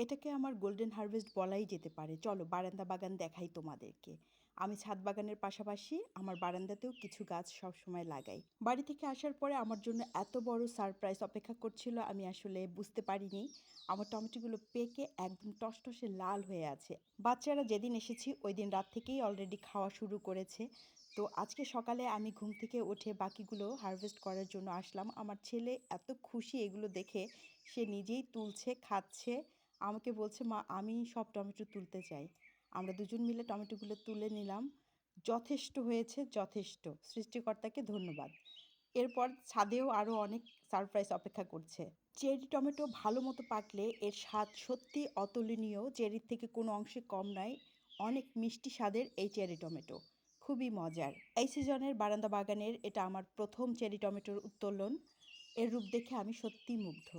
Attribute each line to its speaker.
Speaker 1: এটাকে আমার golden harvest বলাই যেতে পারে। চলো বারান্দা বাগান দেখাই তোমাদেরকে। আমি ছাদ বাগানের পাশাপাশি আমার বারান্দাতেও কিছু গাছ সবসময় লাগাই। বাড়ি থেকে আসার পরে আমার জন্য এত বড় সারপ্রাইজ অপেক্ষা করছিল আমি আসলে বুঝতে পারিনি। আমার টমেটোগুলো পেকে একদম টসটসে লাল হয়ে আছে। বাচ্চারা যেদিন এসেছি ওই দিন রাত থেকেই অলরেডি খাওয়া শুরু করেছে। তো আজকে সকালে আমি ঘুম থেকে উঠে বাকিগুলো হারভেস্ট করার জন্য আসলাম। আমার ছেলে এত খুশি এগুলো দেখে, সে নিজেই তুলছে, খাচ্ছে। আমাকে বলছে, মা আমি সব টমেটো তুলতে চাই। আমরা দুজন মিলে টমেটোগুলো তুলে নিলাম। যথেষ্ট হয়েছে, যথেষ্ট। সৃষ্টিকর্তাকে ধন্যবাদ। এরপর ছাদেও আরও অনেক সারপ্রাইজ অপেক্ষা করছে। চেরি টমেটো ভালো মতো পাকলে এর স্বাদ সত্যি অতুলনীয়। চেরির থেকে কোনো অংশে কম নয়। অনেক মিষ্টি স্বাদের এই চেরি টমেটো, খুবই মজার। এই সিজনের বারান্দা বাগানের এটা আমার প্রথম চেরি টমেটোর উত্তোলন। এর রূপ দেখে আমি সত্যিই মুগ্ধ।